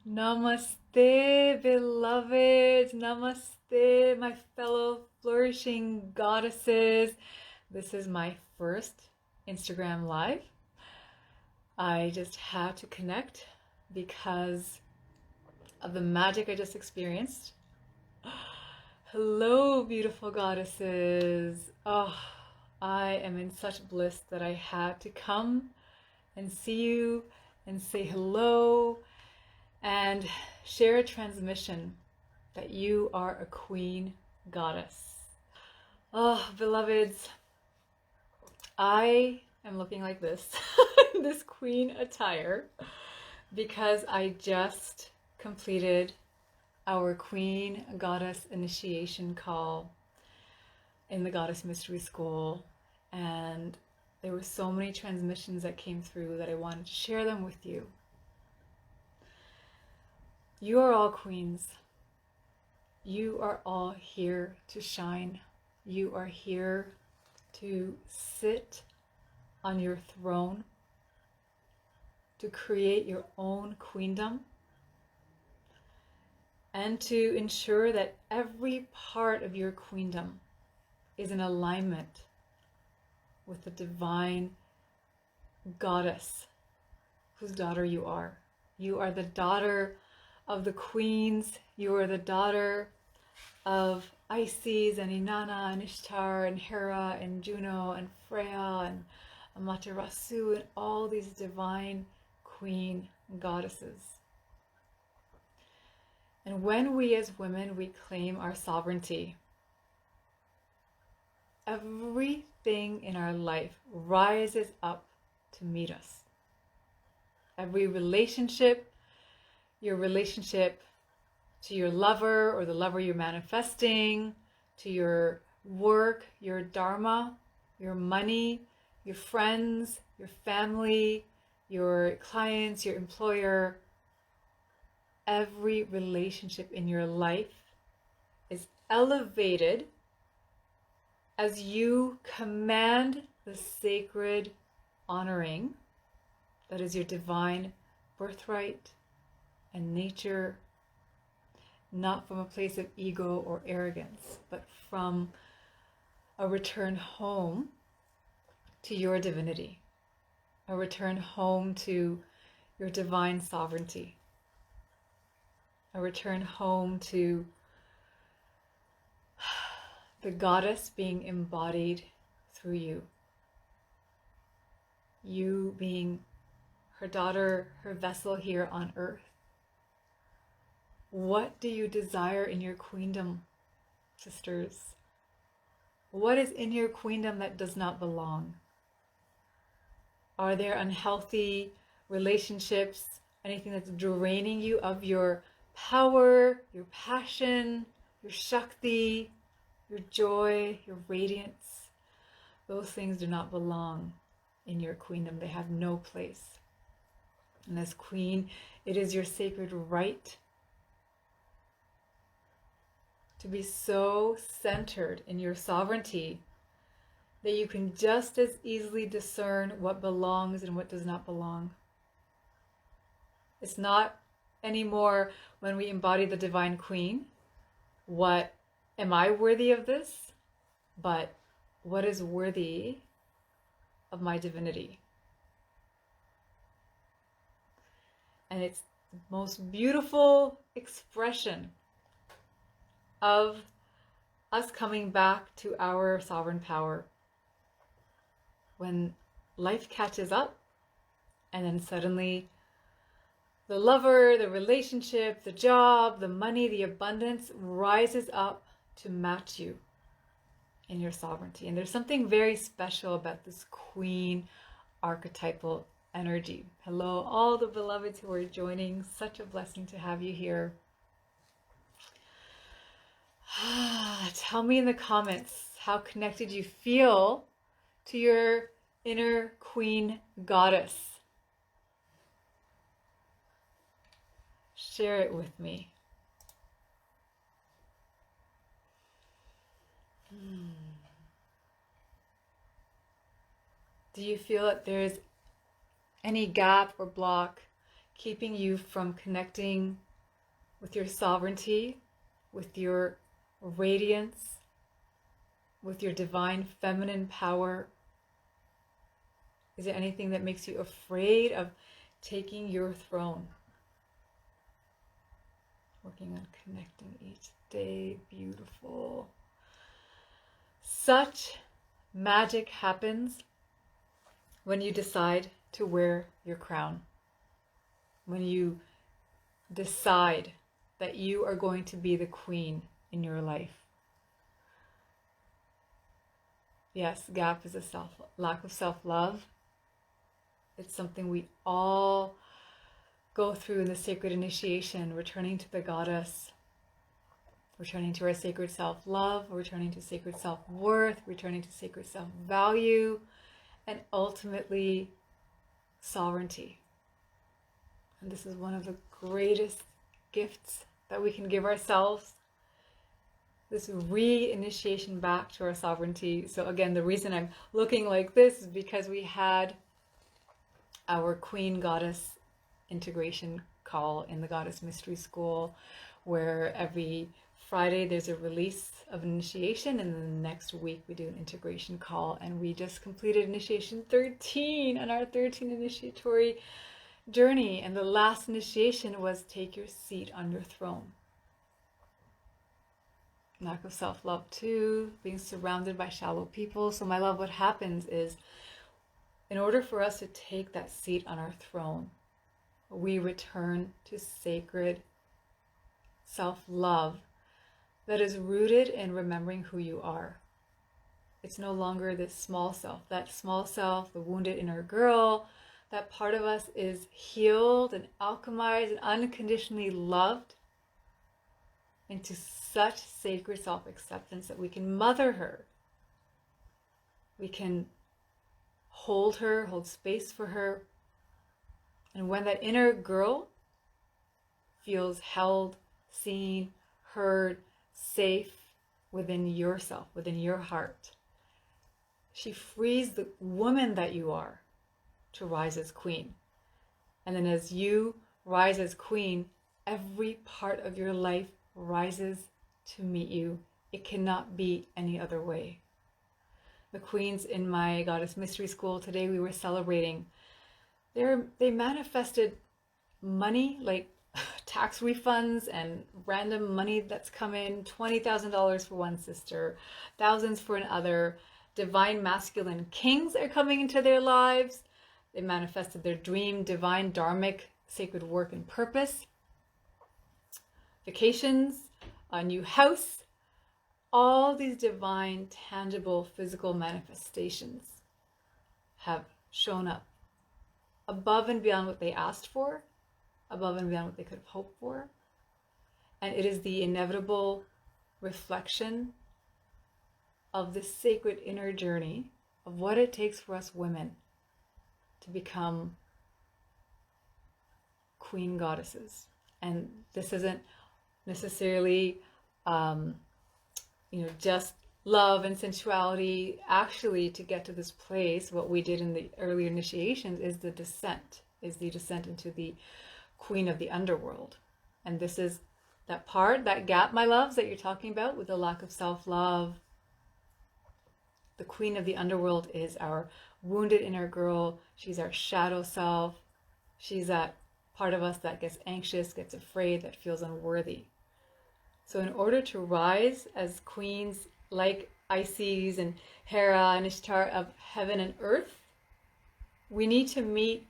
Namaste, beloved. Namaste, my fellow flourishing goddesses. This is my first Instagram live. I just had to connect because of the magic I just experienced. Hello, beautiful goddesses. Oh, I am in such bliss that I had to come and see you and say hello and share a transmission that you are a queen goddess. Oh, beloveds, I am looking like this, this queen attire, because I just completed our queen goddess initiation call in the Goddess Mystery School, and there were so many transmissions that came through that I wanted to share them with you. You are all queens. You are all here to shine. You are here to sit on your throne, to create your own queendom, and to ensure that every part of your queendom is in alignment with the divine goddess whose daughter you are. You are the daughter of the queens. You are the daughter of Isis and Inanna and Ishtar and Hera and Juno and Freya and Amaterasu and all these divine queen goddesses. And when we as women, we claim our sovereignty, everything in our life rises up to meet us. Every relationship, your relationship to your lover or the lover you're manifesting, to your work, your dharma, your money, your friends, your family, your clients, your employer, every relationship in your life is elevated as you command the sacred honoring that is your divine birthright and nature, not from a place of ego or arrogance, but from a return home to your divinity, a return home to your divine sovereignty, a return home to the goddess being embodied through you. You being her daughter, her vessel here on earth. What do you desire in your queendom, sisters? What is in your queendom that does not belong? Are there unhealthy relationships, anything that's draining you of your power, your passion, your Shakti, your joy, your radiance? Those things do not belong in your queendom. They have no place. And as queen, it is your sacred right to be so centered in your sovereignty that you can just as easily discern what belongs and what does not belong. It's not anymore when we embody the divine queen, what am I worthy of this? But what is worthy of my divinity? And it's the most beautiful expression of us coming back to our sovereign power. When life catches up and then suddenly the lover, the relationship, the job, the money, the abundance rises up to match you in your sovereignty. And there's something very special about this queen archetypal energy. Hello, all the beloveds who are joining. Such a blessing to have you here. Tell me in the comments how connected you feel to your inner queen goddess. Share it with me. Do you feel that there's any gap or block keeping you from connecting with your sovereignty, with your radiance, with your divine feminine power? Is there anything that makes you afraid of taking your throne? Working on connecting each day. Beautiful. Such magic happens when you decide to wear your crown. When you decide that you are going to be the queen in your life. Yes, gap is a lack of self-love. It's something we all go through in the sacred initiation, returning to the goddess, returning to our sacred self-love, returning to sacred self-worth, returning to sacred self-value, and ultimately sovereignty. And this is one of the greatest gifts that we can give ourselves, this re-initiation back to our sovereignty. So again, the reason I'm looking like this is because we had our Queen Goddess integration call in the Goddess Mystery School, where every Friday there's a release of initiation, and then the next week we do an integration call. And we just completed initiation 13 on our 13 initiatory journey, and the last initiation was take your seat on your throne. Lack of self-love too, being surrounded by shallow people. So my love, what happens is, in order for us to take that seat on our throne, we return to sacred self-love that is rooted in remembering who you are. It's no longer this small self. That small self, the wounded inner girl, that part of us is healed and alchemized and unconditionally loved into such sacred self-acceptance that we can mother her. We can hold her, hold space for her. And when that inner girl feels held, seen, heard, safe within yourself, within your heart, she frees the woman that you are to rise as queen. And then as you rise as queen, every part of your life rises to meet you. It cannot be any other way. The queens in my Goddess Mystery School today, we were celebrating. They manifested money, like tax refunds and random money that's come in, $20,000 for one sister, thousands for another. Divine masculine kings are coming into their lives. They manifested their dream, divine, dharmic, sacred work and purpose. Vacations, a new house, all these divine, tangible, physical manifestations have shown up above and beyond what they asked for, above and beyond what they could have hoped for. And it is the inevitable reflection of this sacred inner journey of what it takes for us women to become queen goddesses. And this isn't necessarily just love and sensuality. Actually, to get to this place, what we did in the earlier initiations is the descent into the queen of the underworld. And this is that part, that gap, my loves, that you're talking about with the lack of self-love. The queen of the underworld is our wounded inner girl. She's our shadow self. She's that part of us that gets anxious, gets afraid, that feels unworthy. So in order to rise as queens like Isis and Hera and Ishtar of heaven and earth, we need to meet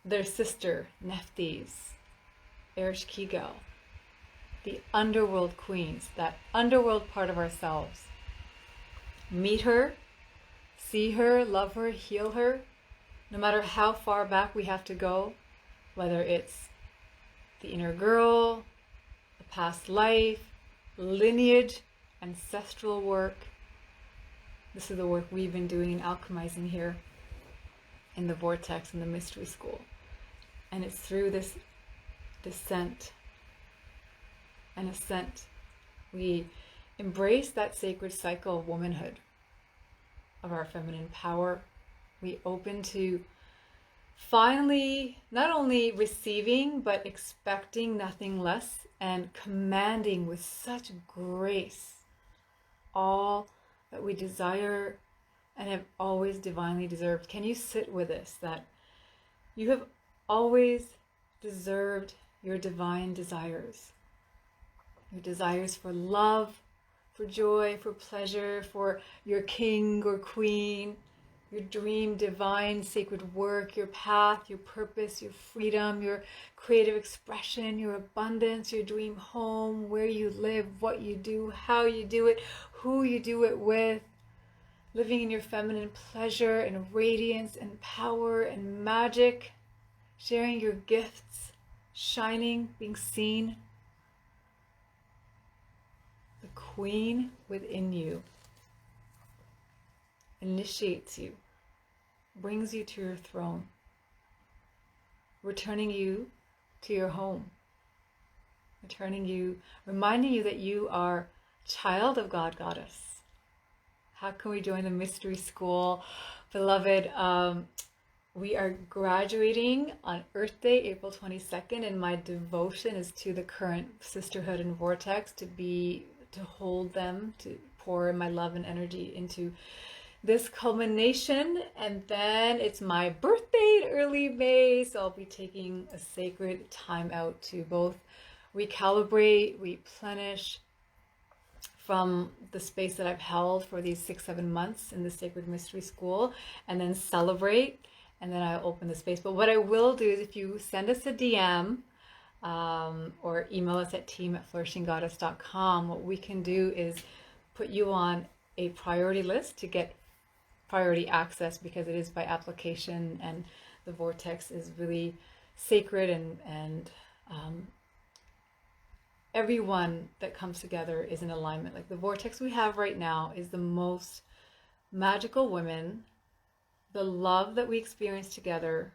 their sister, Nephthys, Ereshkigal, the underworld queens, that underworld part of ourselves. Meet her, see her, love her, heal her, no matter how far back we have to go, whether it's the inner girl, a past life, lineage, ancestral work. This is the work we've been doing and alchemizing here in the vortex in the mystery school. And it's through this descent and ascent we embrace that sacred cycle of womanhood, of our feminine power. We open to finally not only receiving but expecting nothing less, and commanding with such grace all that we desire and have always divinely deserved. Can you sit with this, that you have always deserved your divine desires? Your desires for love, for joy, for pleasure, for your king or queen, your dream, divine, sacred work, your path, your purpose, your freedom, your creative expression, your abundance, your dream home, where you live, what you do, how you do it, who you do it with, living in your feminine pleasure and radiance and power and magic, sharing your gifts, shining, being seen. The queen within you initiates you, brings you to your throne, returning you to your home, reminding you that you are child of God, goddess. How can we join the mystery school? Beloved, we are graduating on Earth Day, April 22nd, and my devotion is to the current sisterhood and vortex, to hold them, to pour my love and energy into this culmination. And then it's my birthday in early May, so I'll be taking a sacred time out to both recalibrate, replenish from the space that I've held for these 6-7 months in the Sacred Mystery School, and then celebrate, and then I'll open the space. But what I will do is, if you send us a DM or email us at team@flourishinggoddess.com, what we can do is put you on a priority list to get priority access, because it is by application, and the vortex is really sacred, and everyone that comes together is in alignment. Like the vortex we have right now is the most magical women. The love that we experience together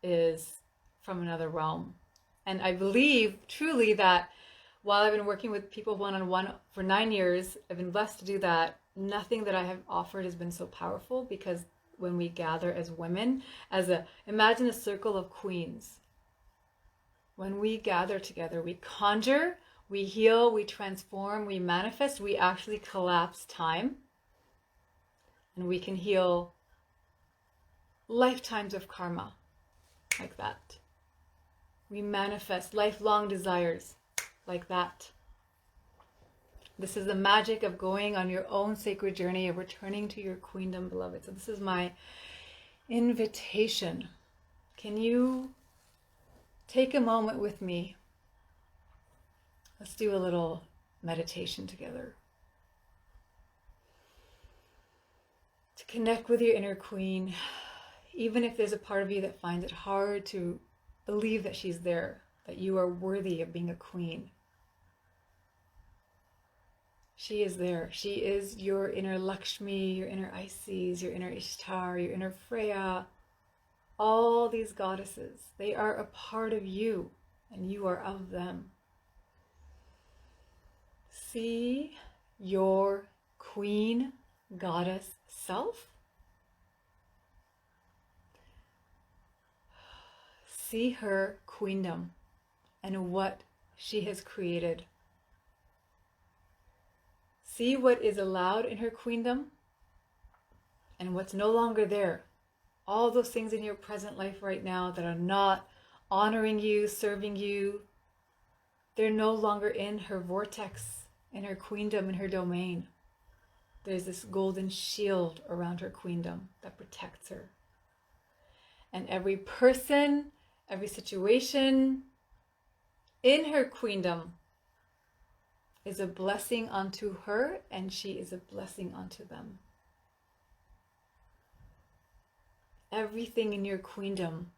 is from another realm. And I believe truly that while I've been working with people one-on-one for 9 years, I've been blessed to do that. Nothing that I have offered has been so powerful, because when we gather as women, imagine a circle of queens. When we gather together, we conjure, we heal, we transform, we manifest, we actually collapse time. And we can heal lifetimes of karma like that. We manifest lifelong desires like that. This is the magic of going on your own sacred journey of returning to your queendom, beloved. So this is my invitation. Can you take a moment with me? Let's do a little meditation together. To connect with your inner queen, even if there's a part of you that finds it hard to believe that she's there, that you are worthy of being a queen. She is there. She is your inner Lakshmi, your inner Isis, your inner Ishtar, your inner Freya. All these goddesses, they are a part of you, and you are of them. See your queen goddess self. See her queendom and what she has created. See what is allowed in her queendom and what's no longer there. All those things in your present life right now that are not honoring you, serving you, they're no longer in her vortex, in her queendom, in her domain. There's this golden shield around her queendom that protects her. And every person, every situation in her queendom is a blessing unto her, and she is a blessing unto them. Everything in your queendom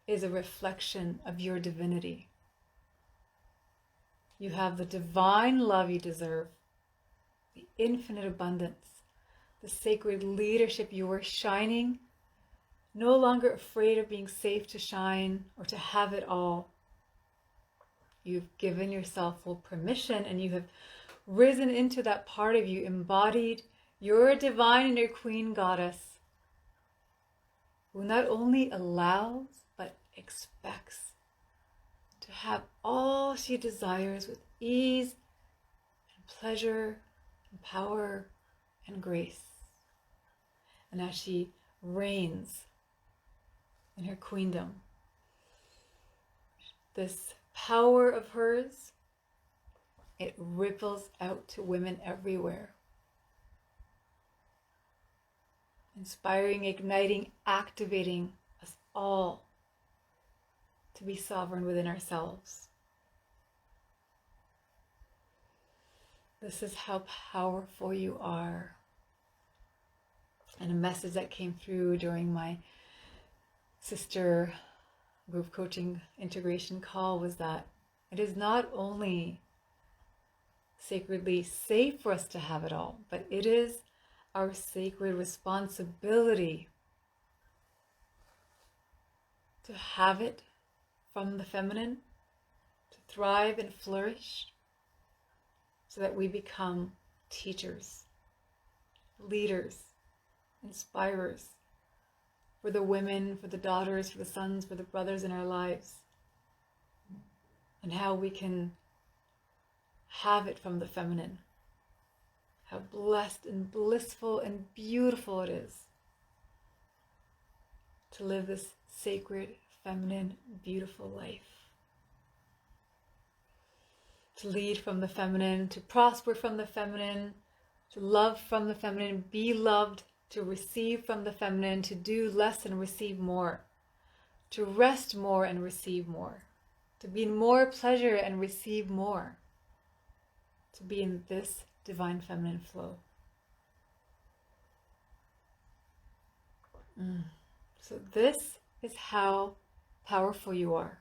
is a reflection of your divinity. You have the divine love you deserve, the infinite abundance, the sacred leadership. You are shining, no longer afraid of being safe to shine or to have it all. You've given yourself full permission, and you have risen into that part of you, embodied your divine inner queen goddess, who not only allows but expects to have all she desires with ease and pleasure and power and grace. And as she reigns in her queendom, this power of hers, it ripples out to women everywhere. Inspiring, igniting, activating us all to be sovereign within ourselves. This is how powerful you are. And a message that came through during my sister group coaching integration call was that it is not only sacredly safe for us to have it all, but it is our sacred responsibility to have it from the feminine, to thrive and flourish, so that we become teachers, leaders, inspirers for the women, for the daughters, for the sons, for the brothers in our lives, and how we can have it from the feminine. How blessed and blissful and beautiful it is to live this sacred, feminine, beautiful life. To lead from the feminine, to prosper from the feminine, to love from the feminine, be loved, to receive from the feminine, to do less and receive more, to rest more and receive more, to be in more pleasure and receive more, to be in this divine feminine flow. So this is how powerful you are.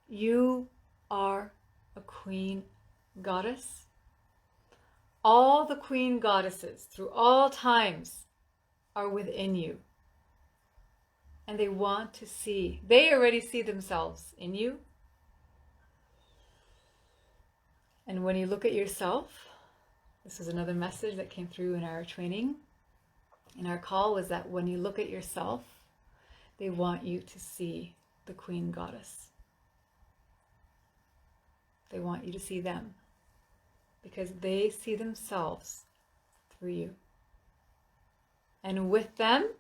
You are a queen goddess. All the queen goddesses through all times are within you. And they want to see, they already see themselves in you. And when you look at yourself, this is another message that came through in our training, in our call, was that when you look at yourself, they want you to see the queen goddess. They want you to see them because they see themselves through you. And with them,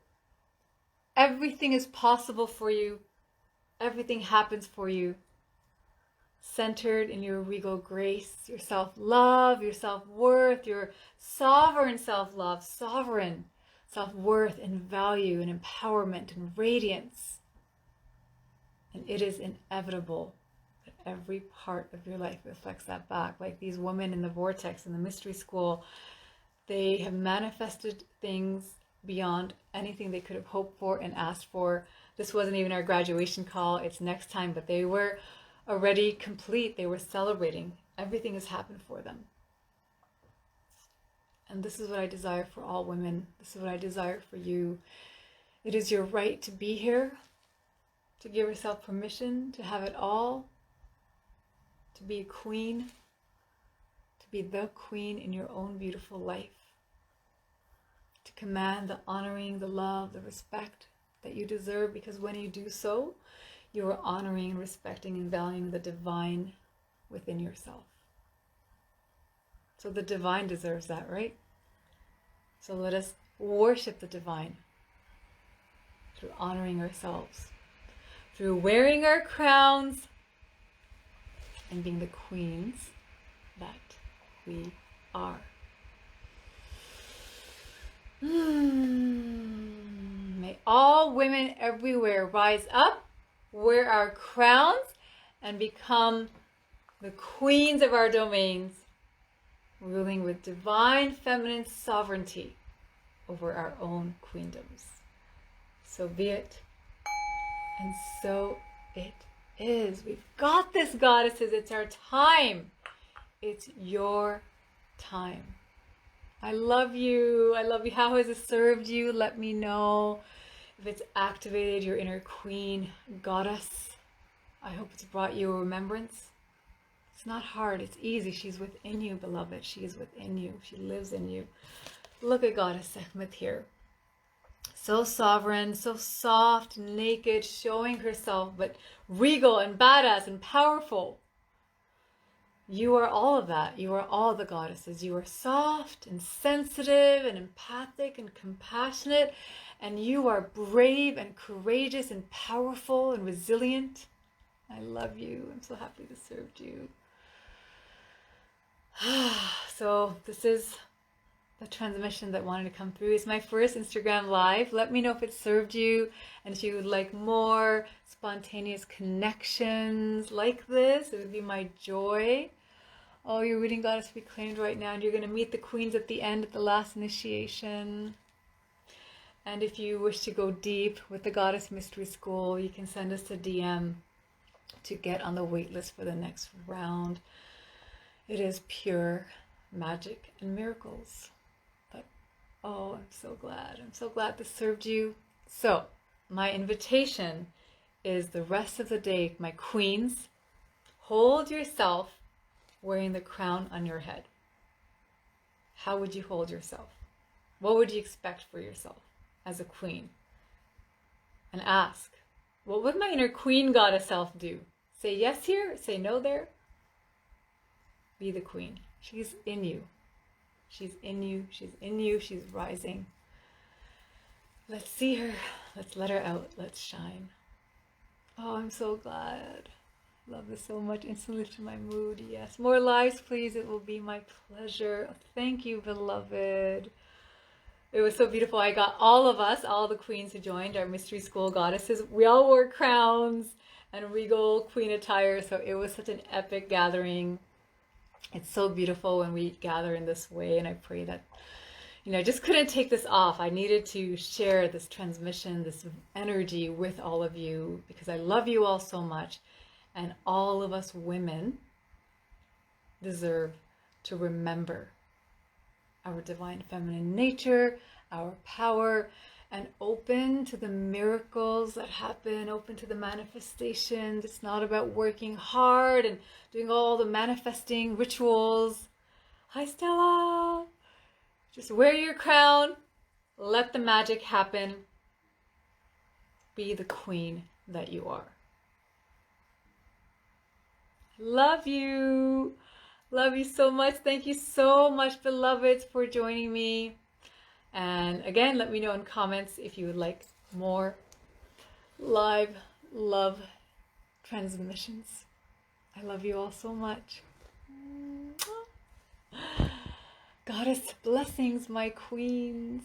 everything is possible for you. Everything happens for you. Centered in your regal grace, your self-love, your self-worth, your sovereign self-love, sovereign self-worth and value and empowerment and radiance. And it is inevitable that every part of your life reflects that back. Like these women in the vortex in the mystery school, they have manifested things beyond anything they could have hoped for and asked for. This wasn't even our graduation call, it's next time, but they were already complete. They were celebrating. Everything has happened for them. And this is what I desire for all women. This is what I desire for you. It is your right to be here, to give yourself permission to have it all, to be a queen, to be the queen in your own beautiful life, to command the honoring, the love, the respect that you deserve, because when you do so, you are honoring, respecting, and valuing the divine within yourself. So the divine deserves that, right? So let us worship the divine through honoring ourselves, through wearing our crowns and being the queens that we are. May all women everywhere rise up, wear our crowns, and become the queens of our domains, ruling with divine feminine sovereignty over our own queendoms. So be it, and so it is. We've got this, goddesses. It's our time. It's your time. I love you. I love you. How has it served you? Let me know if it's activated your inner queen goddess. I hope it's brought you a remembrance. It's not hard. It's easy. She's within you, beloved. She is within you. She lives in you. Look at Goddess Sekhmet here. So sovereign, so soft, naked, showing herself, but regal and badass and powerful. You are all of that. You are all the goddesses. You are soft and sensitive and empathic and compassionate, and you are brave and courageous and powerful and resilient. I love you. I'm so happy to serve you. So this is the transmission that wanted to come through. It's my first Instagram live. Let me know if it served you, and if you would like more spontaneous connections like this, it would be my joy. Oh, your reading goddess be claimed right now, and you're going to meet the queens at the end, at the last initiation. And if you wish to go deep with the Goddess Mystery School, you can send us a DM to get on the wait list for the next round. It is pure magic and miracles. But oh, I'm so glad. I'm so glad this served you. So my invitation is the rest of the day, my queens, hold yourself wearing the crown on your head. How would you hold yourself? What would you expect for yourself as a queen? And ask, what would my inner queen goddess self do? Say yes here, say no there. Be the queen. She's in you. She's in you. She's in you. She's rising. Let's see her. Let's let her out. Let's shine. Oh, I'm so glad. Love this so much. Instantly lifted my mood. Yes. More lives, please. It will be my pleasure. Thank you, beloved. It was so beautiful. I got all of us, all the queens who joined our mystery school goddesses. We all wore crowns and regal queen attire. So it was such an epic gathering. It's so beautiful when we gather in this way. And I pray that, I just couldn't take this off. I needed to share this transmission, this energy with all of you, because I love you all so much. And all of us women deserve to remember our divine feminine nature, our power, and open to the miracles that happen, open to the manifestations. It's not about working hard and doing all the manifesting rituals. Hi, Stella. Just wear your crown. Let the magic happen. Be the queen that you are. Love you. Love you so much. Thank you so much, beloveds, for joining me. And again, let me know in comments if you would like more live love transmissions. I love you all so much. Goddess blessings, my queens.